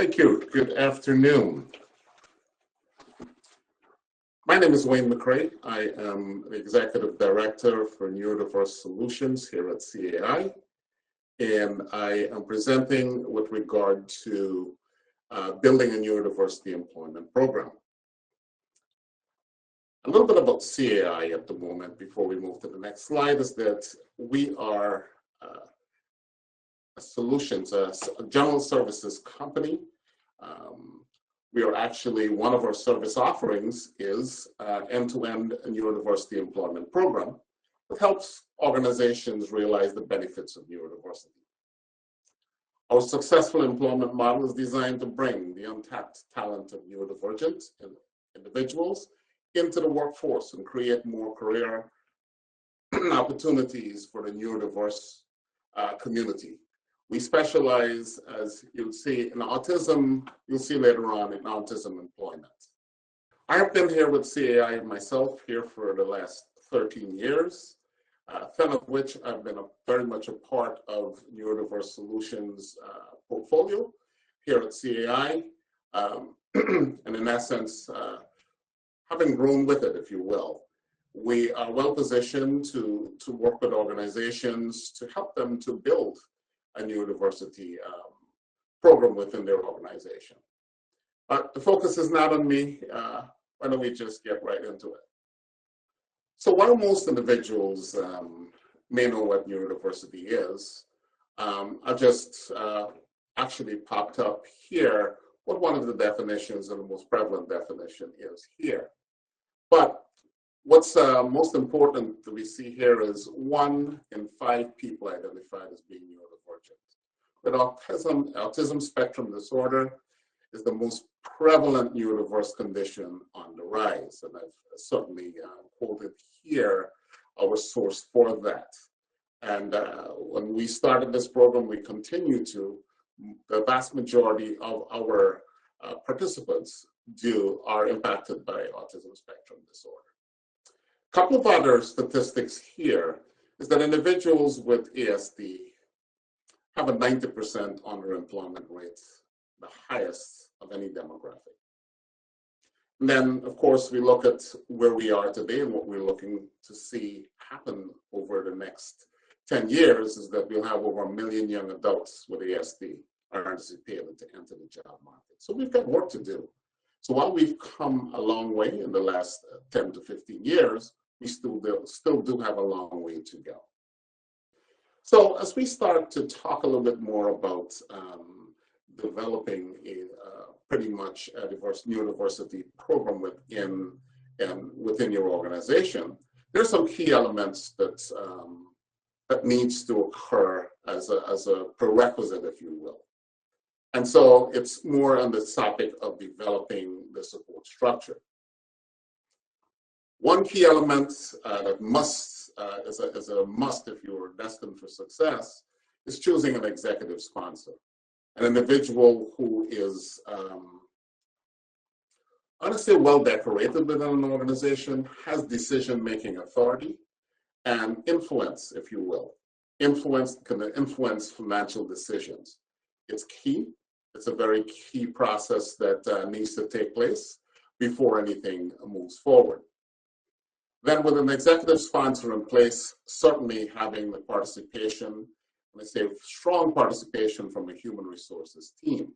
Thank you. Good afternoon. My name is Wayne Mc Rae. I am the Executive Director for Neurodiverse Solutions here at CAI, and I am presenting with regard to building a neurodiversity employment program. A little bit about CAI at the moment before we move to the next slide is that we are a solutions, a general services company. We are actually, one of our service offerings is end-to-end neurodiversity employment program that helps organizations realize the benefits of neurodiversity. Our successful employment model is designed to bring the untapped talent of neurodivergent individuals into the workforce and create more career opportunities for the neurodiverse community. We specialize, as you'll see, in autism. You'll see later on in autism employment. I have been here with CAI myself here for the last 13 years, 10 of which I've been very much a part of Neurodiverse Solutions portfolio here at CAI, and in essence, having grown with it, if you will. We are well positioned to work with organizations to help them to build a neurodiversity program within their organization. The focus is not on me. Why don't we just get right into it? So while most individuals may know what neurodiversity is, I just actually popped up here what one of the definitions and the most prevalent definition is here. But what's most important that we see here is 1 in 5 people identified as being neurodivergent. But autism spectrum disorder is the most prevalent neurodiverse condition on the rise. And I've certainly quoted here our source for that. And when we started this program, we continue to, the vast majority of our participants are impacted by autism spectrum disorder. A couple of other statistics here is that individuals with ASD have a 90% underemployment rate, the highest of any demographic. And then, of course, we look at where we are today and what we're looking to see happen over the next 10 years is that we'll have over 1 million young adults with ASD are anticipated to enter the job market. So we've got work to do. So while we've come a long way in the last 10 to 15 years, we still do have a long way to go. So as we start to talk a little bit more about developing a pretty much a neurodiversity program within your organization, there's some key elements that needs to occur as a prerequisite, if you will. And so it's more on the topic of developing the support structure. One key element that is a must if you are destined for success is choosing an executive sponsor, an individual who is, honestly, well decorated within an organization, has decision-making authority, and influence, if you will. Can influence financial decisions. It's key. It's a very key process that needs to take place before anything moves forward. Then with an executive sponsor in place, certainly having the participation, and I say strong participation from a human resources team.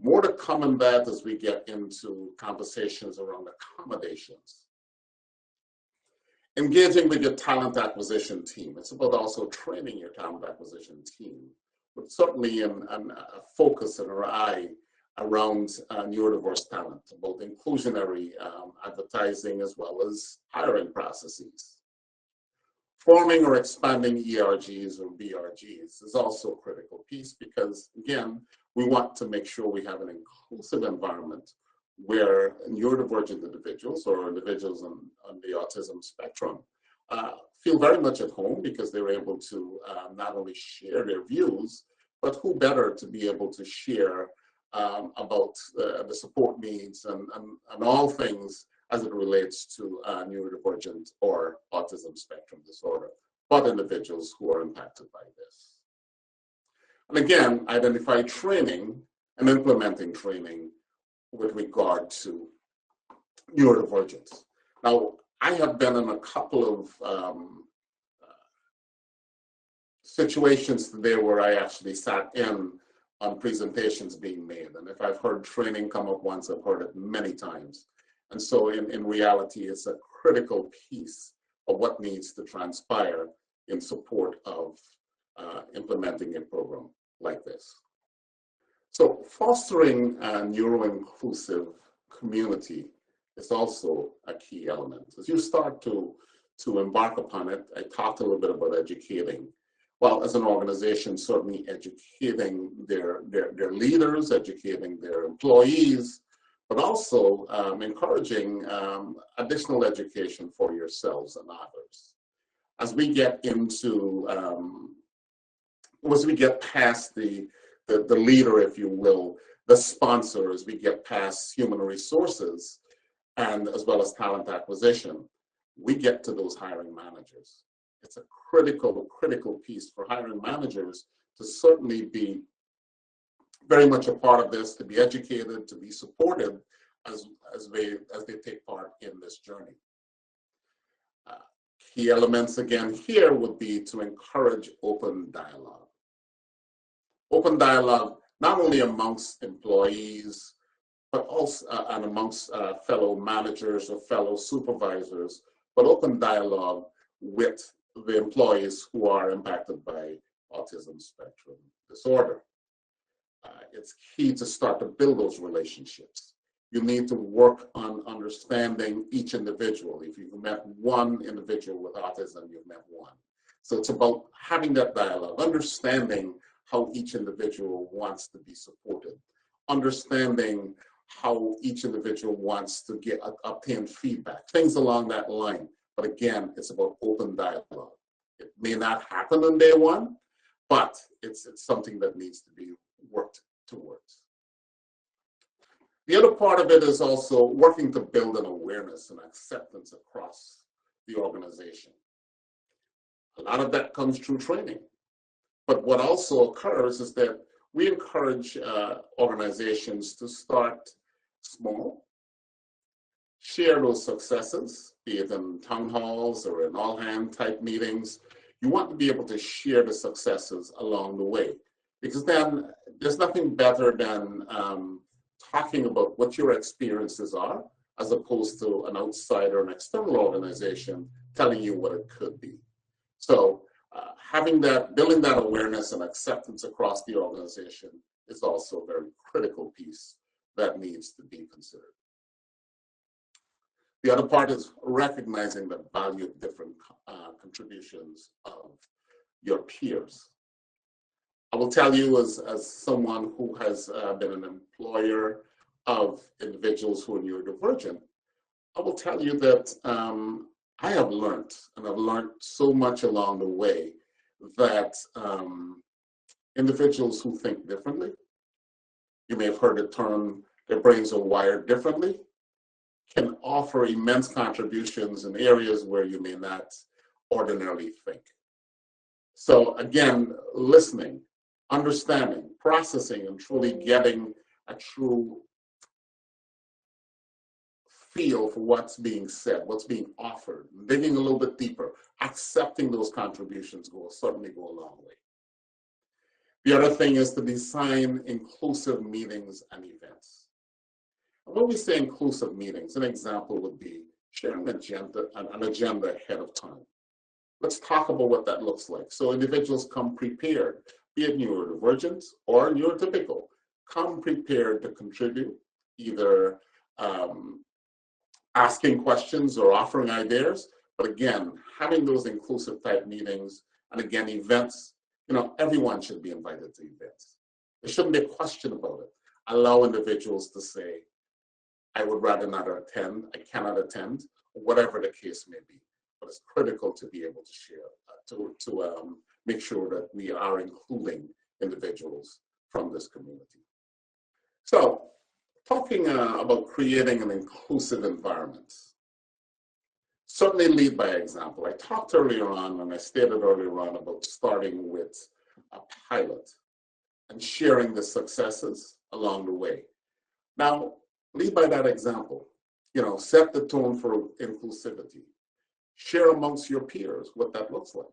More to come in that as we get into conversations around accommodations. Engaging with your talent acquisition team. It's about also training your talent acquisition team, but certainly a focus and an eye around neurodiverse talent, both inclusionary advertising as well as hiring processes. Forming or expanding ERGs or BRGs is also a critical piece because, again, we want to make sure we have an inclusive environment where neurodivergent individuals or individuals on the autism spectrum feel very much at home because they're able to not only share their views, but who better to be able to share about the support needs and all things as it relates to neurodivergent or autism spectrum disorder, but individuals who are impacted by this. And again, identify training and implementing training with regard to neurodivergence. Now, I have been in a couple of situations today where I actually sat in on presentations being made. And if I've heard training come up once, I've heard it many times. And so in reality, it's a critical piece of what needs to transpire in support of implementing a program like this. So fostering a neuro-inclusive community is also a key element. As you start to embark upon it, I talked a little bit about educating. Well, as an organization, certainly educating their leaders, educating their employees, but also encouraging additional education for yourselves and others. As we get into, as we get past the leader, if you will, the sponsor, as we get past human resources, and as well as talent acquisition, we get to those hiring managers. It's a critical piece for hiring managers to certainly be very much a part of this, to be educated, to be supported as they take part in this journey. Key elements again here would be to encourage open dialogue. Open dialogue not only amongst employees, but also and amongst fellow managers or fellow supervisors, but open dialogue with the employees who are impacted by autism spectrum disorder. It's key to start to build those relationships. You need to work on understanding each individual. If you've met one individual with autism, you've met one. So it's about having that dialogue, understanding how each individual wants to be supported, understanding how each individual wants to obtain feedback, things along that line. But again, it's about open dialogue. It may not happen on day one, but it's something that needs to be worked towards. The other part of it is also working to build an awareness and acceptance across the organization. A lot of that comes through training. But what also occurs is that we encourage organizations to start small, share those successes, be it in town halls or in all-hand type meetings. You want to be able to share the successes along the way, because then there's nothing better than talking about what your experiences are, as opposed to an outsider, an external organization telling you what it could be. So having that, building that awareness and acceptance across the organization is also a very critical piece that needs to be considered. The other part is recognizing the value of different contributions of your peers. I will tell you, as someone who has been an employer of individuals who are neurodivergent, I will tell you that I have learned, and I've learned so much along the way, that individuals who think differently, you may have heard the term, their brains are wired differently, can offer immense contributions in areas where you may not ordinarily think. So again, listening, understanding, processing, and truly getting a true feel for what's being said, what's being offered, digging a little bit deeper, accepting those contributions will certainly go a long way. The other thing is to design inclusive meetings and events. And when we say inclusive meetings, an example would be sharing an agenda ahead of time. Let's talk about what that looks like. So individuals come prepared, be it neurodivergent or neurotypical, come prepared to contribute, either asking questions or offering ideas, but again, having those inclusive type meetings, and again, events, everyone should be invited to events. There shouldn't be a question about it. Allow individuals to say, I would rather not attend, I cannot attend, whatever the case may be. But it's critical to be able to share, to make sure that we are including individuals from this community. So, talking about creating an inclusive environment, certainly lead by example. I talked earlier on, and I stated earlier on, about starting with a pilot and sharing the successes along the way. Now, lead by that example. Set the tone for inclusivity. Share amongst your peers what that looks like.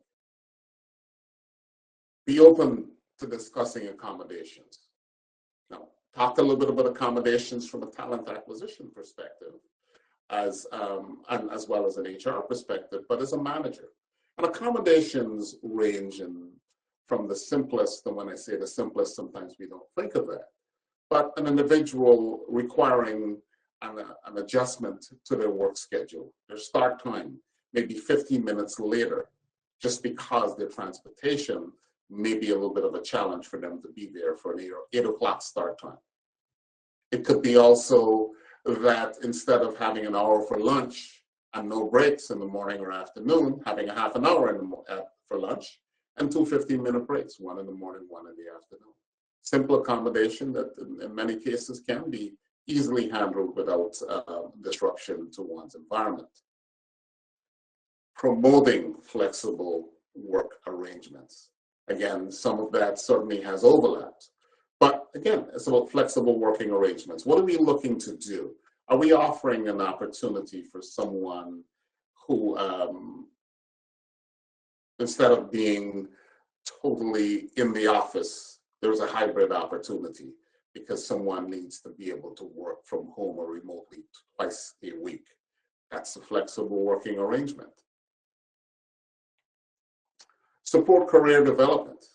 Be open to discussing accommodations. Now, talk a little bit about accommodations from a talent acquisition perspective, and as well as an HR perspective, but as a manager. And accommodations range from the simplest, and when I say the simplest, sometimes we don't think of that, but an individual requiring an adjustment to their work schedule, their start time, maybe 15 minutes later, just because their transportation may be a little bit of a challenge for them to be there for an 8 o'clock start time. It could be also that instead of having an hour for lunch and no breaks in the morning or afternoon, having a half an hour for lunch and 2 15-minute breaks, one in the morning, one in the afternoon. Simple accommodation that in many cases can be easily handled without disruption to one's environment. Promoting flexible work arrangements. Again, some of that certainly has overlapped. But again, it's about flexible working arrangements. What are we looking to do? Are we offering an opportunity for someone who, instead of being totally in the office, there's a hybrid opportunity because someone needs to be able to work from home or remotely twice a week? That's a flexible working arrangement. Support career development.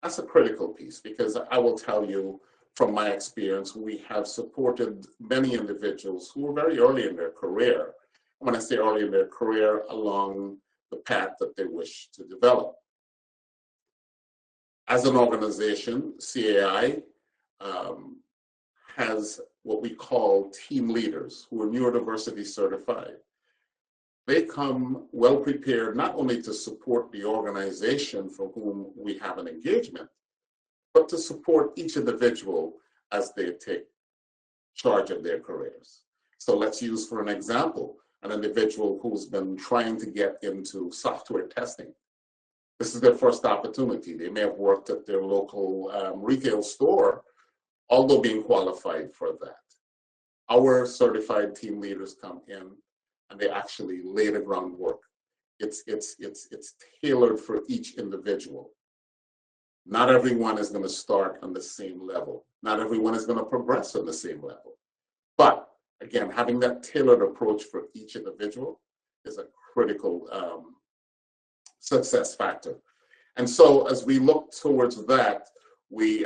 That's a critical piece because I will tell you from my experience, we have supported many individuals who were very early in their career. When I say early in their career, along the path that they wish to develop. As an organization, CAI has what we call team leaders who are neurodiversity certified. They come well prepared not only to support the organization for whom we have an engagement, but to support each individual as they take charge of their careers. So let's use for an example, an individual who's been trying to get into software testing. This is their first opportunity. They may have worked at their local retail store, although being qualified for that. Our certified team leaders come in and they actually lay the groundwork. It's tailored for each individual. Not everyone is going to start on the same level. Not everyone is going to progress on the same level. But again, having that tailored approach for each individual is a critical success factor. And so as we look towards that, we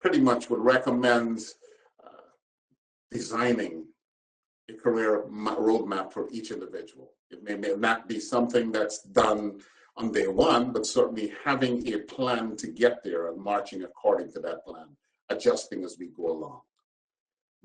pretty much would recommend designing a career roadmap for each individual. It may not be something that's done on day one, but certainly having a plan to get there and marching according to that plan, adjusting as we go along.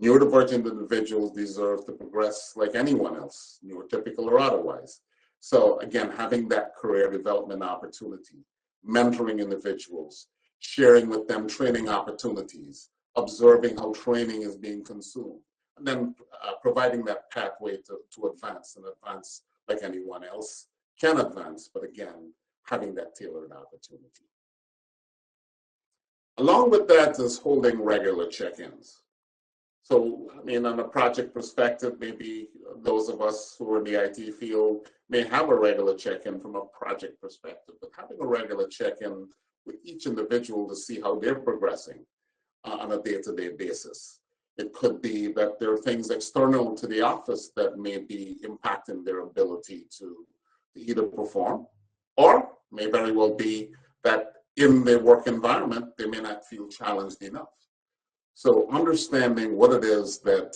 Neurodivergent individuals deserve to progress like anyone else, neurotypical or otherwise. So again, having that career development opportunity, mentoring individuals, sharing with them training opportunities, observing how training is being consumed, and then providing that pathway to advance and advance like anyone else can advance, but again, having that tailored opportunity. Along with that is holding regular check-ins. So, I mean, on a project perspective, maybe those of us who are in the IT field may have a regular check-in from a project perspective, but having a regular check-in with each individual to see how they're progressing on a day-to-day basis. It could be that there are things external to the office that may be impacting their ability to either perform, or may very well be that in their work environment, they may not feel challenged enough. So understanding what it is that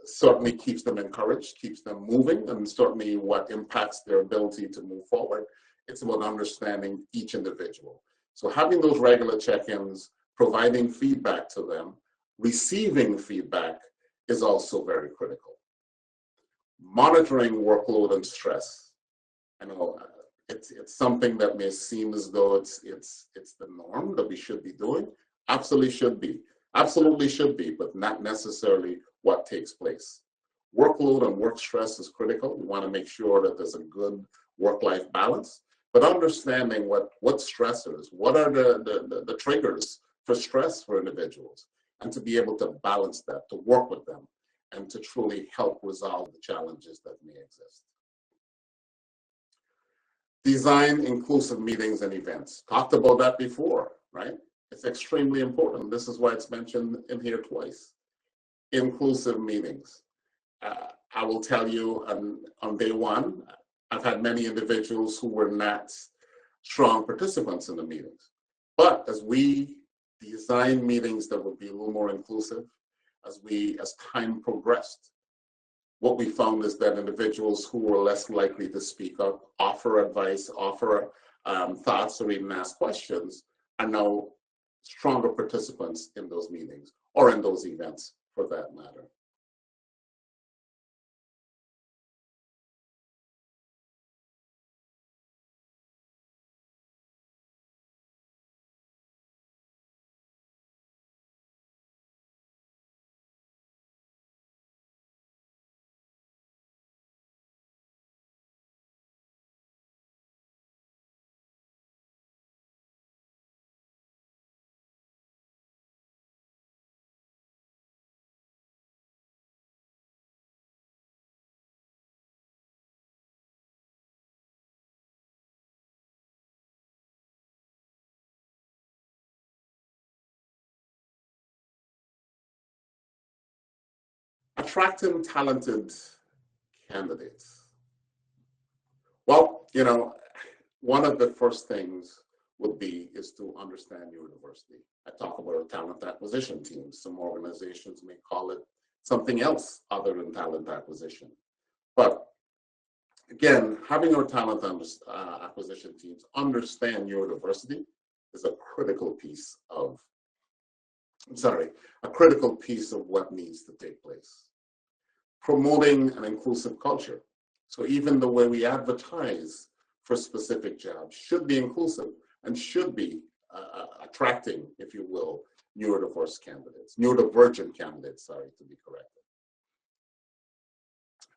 certainly keeps them encouraged, keeps them moving, and certainly what impacts their ability to move forward. It's about understanding each individual. So having those regular check-ins, providing feedback to them, receiving feedback is also very critical. Monitoring workload and stress. I know it's something that may seem as though it's the norm that we should be doing. Absolutely should be, but not necessarily what takes place. Workload and work stress is critical. We want to make sure that there's a good work-life balance, but understanding what stressors, what are the triggers for stress for individuals, and to be able to balance that, to work with them, and to truly help resolve the challenges that may exist. Design inclusive meetings and events. Talked about that before, right? It's extremely important. This is why it's mentioned in here twice. Inclusive meetings. I will tell you on day one, I've had many individuals who were not strong participants in the meetings. But as we design meetings that would be a little more inclusive, as time progressed, what we found is that individuals who were less likely to speak up, offer advice, offer thoughts, or even ask questions, are now stronger participants in those meetings or in those events for that matter. Attracting talented candidates. Well, one of the first things is to understand neurodiversity. I talk about a talent acquisition team. Some organizations may call it something else other than talent acquisition. But again, having our talent acquisition teams understand neurodiversity is a critical piece of what needs to take place. Promoting an inclusive culture. So even the way we advertise for specific jobs should be inclusive and should be attracting, if you will, neurodivergent candidates, to be corrected.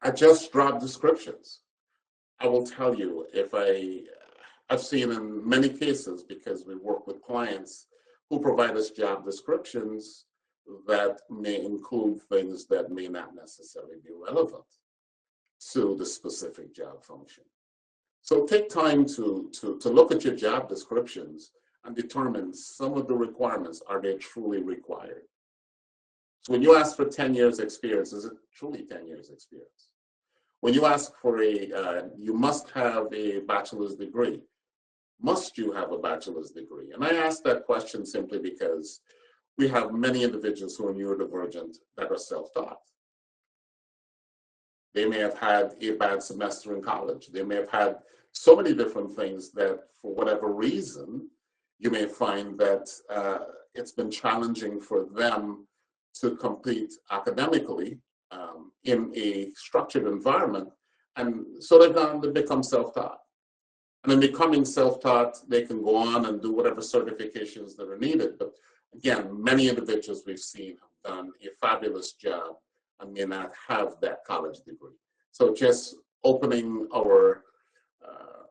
Adjust job descriptions. I will tell you, I've seen in many cases, because we work with clients who provide us job descriptions that may include things that may not necessarily be relevant to the specific job function. So take time to look at your job descriptions and determine some of the requirements. Are they truly required? So when you ask for 10 years experience, is it truly 10 years experience? When you ask for you must have a bachelor's degree, must you have a bachelor's degree? And I ask that question simply because we have many individuals who are neurodivergent that are self-taught. They may have had a bad semester in college. They may have had so many different things that, for whatever reason, you may find that it's been challenging for them to compete academically in a structured environment. And so they become self-taught. And in becoming self-taught, they can go on and do whatever certifications that are needed. But again, many individuals we've seen have done a fabulous job and may not have that college degree. So just opening our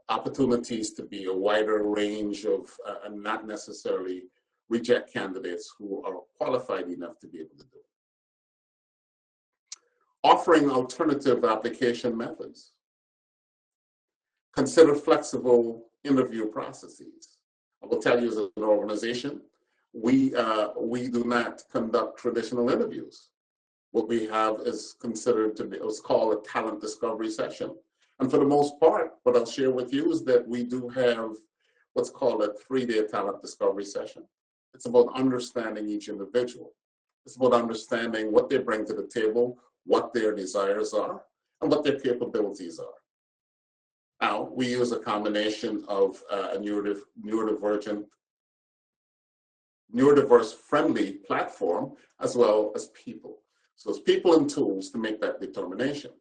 opportunities to be a wider range of, and not necessarily reject candidates who are qualified enough to be able to do it. Offering alternative application methods. Consider flexible interview processes. I will tell you, as an organization, we do not conduct traditional interviews. What we have is considered to be, it's called a talent discovery session. And for the most part, what I'll share with you is that we do have what's called a 3-day talent discovery session. It's about understanding each individual. It's about understanding what they bring to the table, what their desires are, and what their capabilities are. Now, we use a combination of a neurodiverse friendly platform, as well as people. So it's people and tools to make that determination.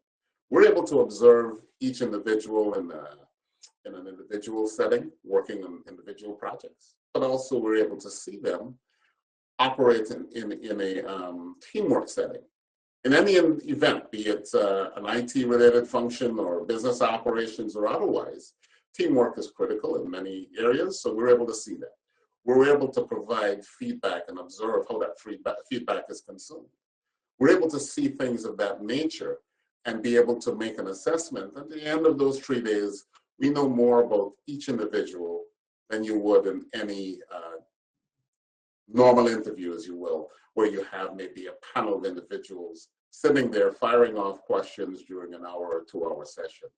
We're able to observe each individual in an individual setting, working on individual projects, but also we're able to see them operate in a teamwork setting. In any event, be it an IT-related function or business operations or otherwise, teamwork is critical in many areas, so we're able to see that. we're able to provide feedback and observe how that feedback is consumed. We're able to see things of that nature and be able to make an assessment. At the end of those 3 days, we know more about each individual than you would in any normal interview, as you will, where you have maybe a panel of individuals sitting there firing off questions during an hour or 2-hour session.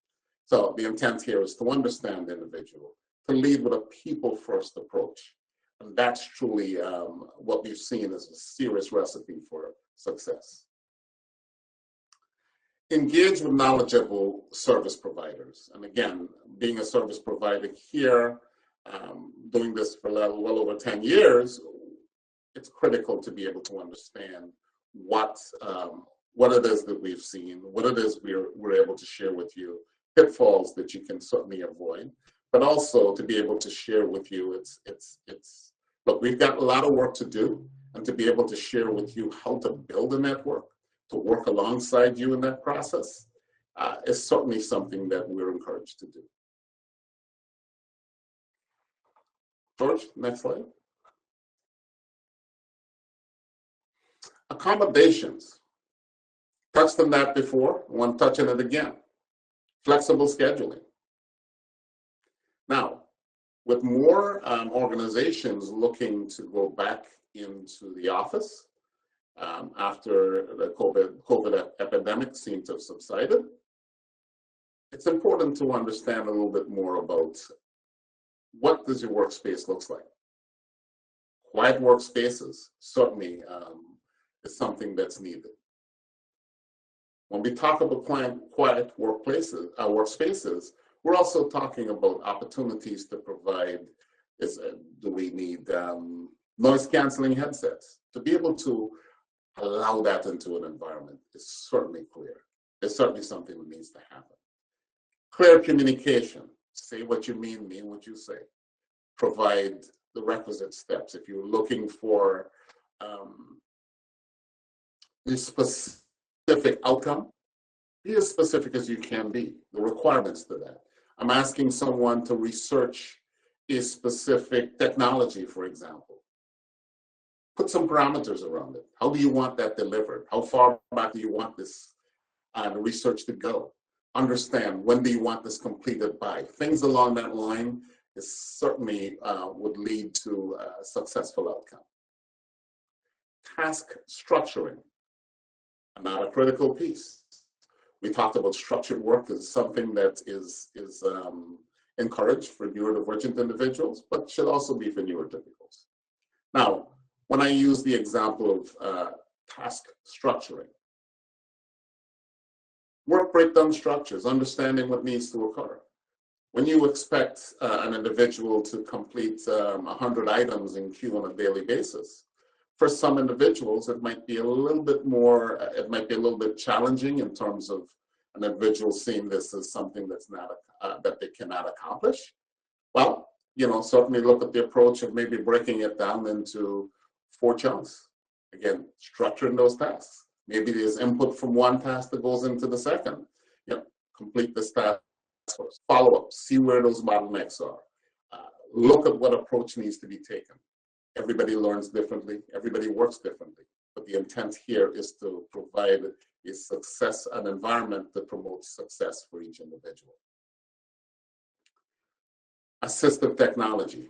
So the intent here is to understand the individual, to lead with a people-first approach. And that's truly what we've seen as a serious recipe for success. Engage with knowledgeable service providers. And again, being a service provider here, doing this for well over 10 years, it's critical to be able to understand what it is that we've seen, what it is we're able to share with you, pitfalls that you can certainly avoid, but also to be able to share with you, look, we've got a lot of work to do, and to be able to share with you how to build a network, to work alongside you in that process, is certainly something that we're encouraged to do. George, next slide. Accommodations. Touched on that before, I want to touch on it again. Flexible scheduling. Now, with more organizations looking to go back into the office after the COVID epidemic seemed to have subsided, it's important to understand a little bit more about what does your workspace looks like. Quiet workspaces certainly is something that's needed. When we talk about quiet workspaces, we're also talking about opportunities to provide, do we need noise canceling headsets? To be able to allow that into an environment is certainly clear. It's certainly something that needs to happen. Clear communication. Say what you mean what you say. Provide the requisite steps. If you're looking for a specific outcome, be as specific as you can be, the requirements to that. I'm asking someone to research a specific technology, for example. Put some parameters around it. How do you want that delivered? How far back do you want this research to go? Understand, when do you want this completed by? Things along that line is certainly would lead to a successful outcome. Task structuring, another critical piece. We talked about structured work as something that is encouraged for neurodivergent individuals, but should also be for neurotypicals. Now, when I use the example of task structuring, work breakdown structures, understanding what needs to occur. When you expect an individual to complete 100 items in queue on a daily basis, for some individuals, it might be a little bit more, it might be a little bit challenging in terms of an individual seeing this as something that's not, that they cannot accomplish. Well, certainly look at the approach of maybe breaking it down into 4 chunks. Again, structuring those tasks. Maybe there's input from one task that goes into the second. Complete this task first. Follow up, see where those bottlenecks are. Look at what approach needs to be taken. Everybody learns differently, everybody works differently. But the intent here is to provide an environment that promotes success for each individual. Assistive technology,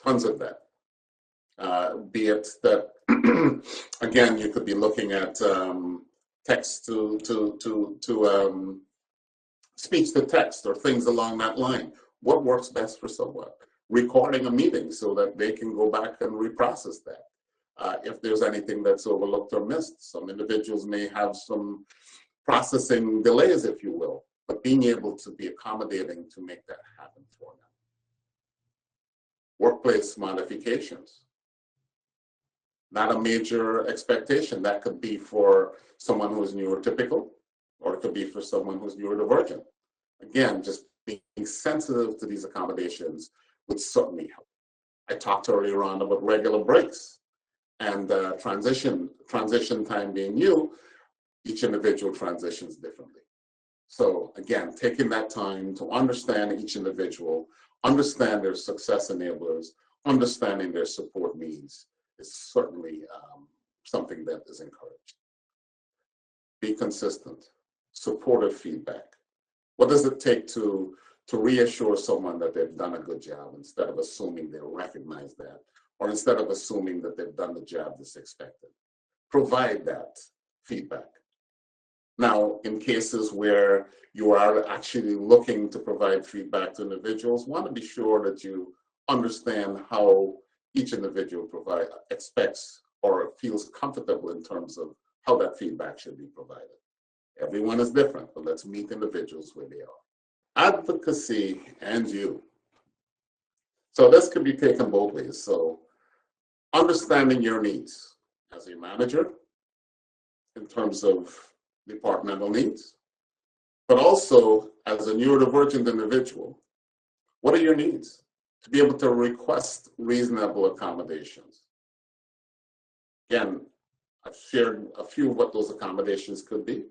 tons of that. Be it that, again, you could be looking at text to speech to text or things along that line. What works best for someone? Recording a meeting so that they can go back and reprocess that. If there's anything that's overlooked or missed, some individuals may have some processing delays, if you will, but being able to be accommodating to make that happen for them. Workplace modifications. Not a major expectation. That could be for someone who is neurotypical, or it could be for someone who's neurodivergent. Again, just being sensitive to these accommodations would certainly help. I talked earlier on about regular breaks and transition time being new. Each individual transitions differently. So again, taking that time to understand each individual, understand their success enablers, understanding their support needs is certainly something that is encouraged. Be consistent, supportive feedback. What does it take to reassure someone that they've done a good job instead of assuming they'll recognize that, or instead of assuming that they've done the job that's expected? Provide that feedback. Now, in cases where you are actually looking to provide feedback to individuals, want to be sure that you understand how each individual expects or feels comfortable in terms of how that feedback should be provided. Everyone is different, but let's meet individuals where they are. Advocacy and you. So this could be taken both ways. So understanding your needs as a manager in terms of departmental needs, but also as a neurodivergent individual, what are your needs? To be able to request reasonable accommodations. Again, I've shared a few of what those accommodations could be.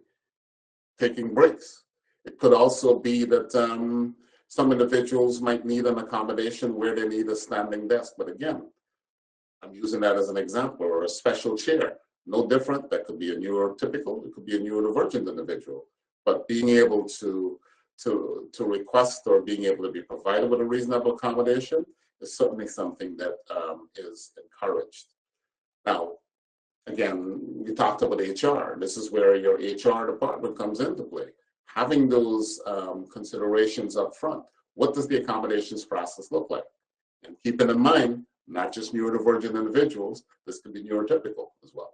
Taking breaks. It could also be that some individuals might need an accommodation where they need a standing desk. But again, I'm using that as an example, or a special chair. No different. That could be a neurotypical, it could be a neurodivergent individual. But being able to request or being able to be provided with a reasonable accommodation is certainly something that is encouraged. Now, again, we talked about HR. This is where your HR department comes into play. Having those considerations up front. What does the accommodations process look like? And keeping in mind, not just neurodivergent individuals, this can be neurotypical as well.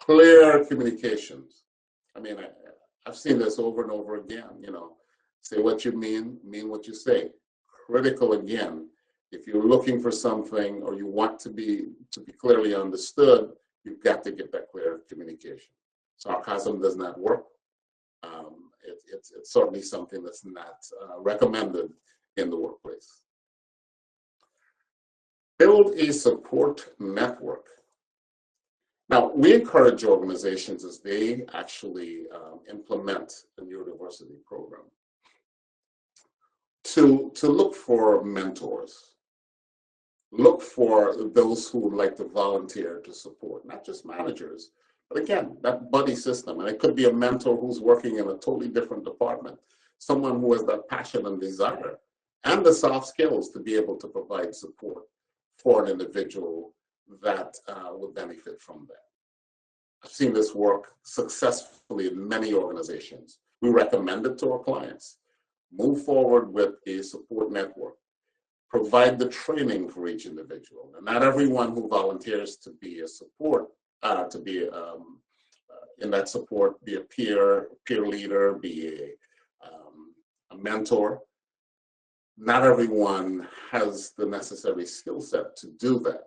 Clear communications. I mean, I've seen this over and over again, say what you mean what you say. Critical again. If you're looking for something or you want to be clearly understood, you've got to get that clear communication. Sarcasm does not work. It's certainly something that's not recommended in the workplace. Build a support network. Now, we encourage organizations as they actually implement a neurodiversity program to look for mentors. Look for those who would like to volunteer to support, not just managers, but again, that buddy system. And it could be a mentor who's working in a totally different department, someone who has that passion and desire and the soft skills to be able to provide support for an individual that would benefit from that. I've seen this work successfully in many organizations. We recommend it to our clients. Move forward with a support network. Provide the training for each individual. And not everyone who volunteers to be a support, to be in that support, be a peer leader, be a mentor. Not everyone has the necessary skill set to do that.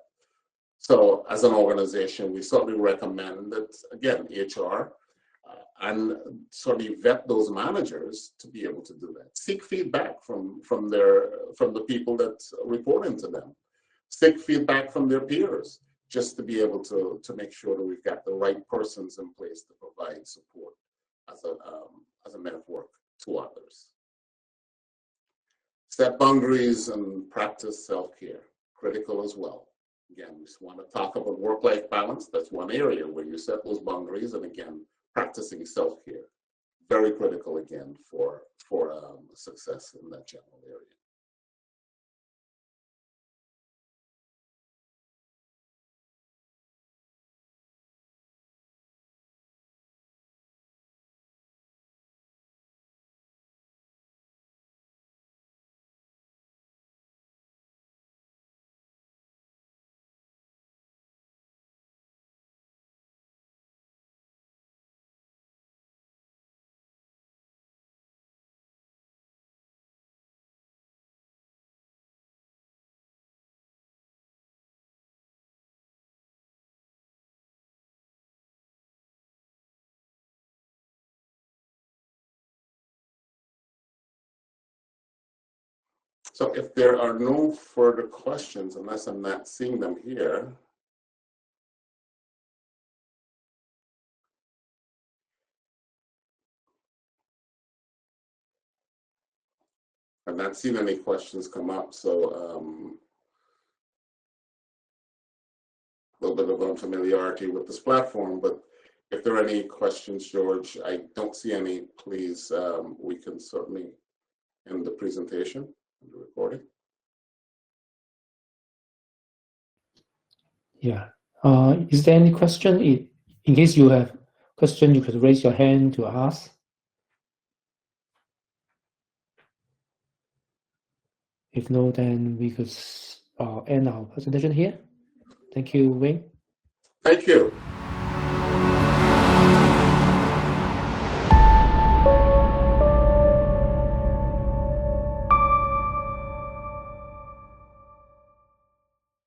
So as an organization, we certainly recommend that, again, HR, and certainly vet those managers to be able to do that. Seek feedback from the people that report into them. Seek feedback from their peers, just to be able to make sure that we've got the right persons in place to provide support as a network to others. Set boundaries and practice self-care, critical as well. Again, we just want to talk about work-life balance. That's one area where you set those boundaries, and again, practicing self-care, very critical again for success in that general area. So if there are no further questions, unless I'm not seeing them here, I've not seen any questions come up, so a little bit of unfamiliarity with this platform, but if there are any questions, George, I don't see any, please, we can certainly end the presentation, the recording. Yeah. Is there any question? In case you have question, you could raise your hand to ask. If no, then we could end our presentation here. Thank you, Wayne. Thank you.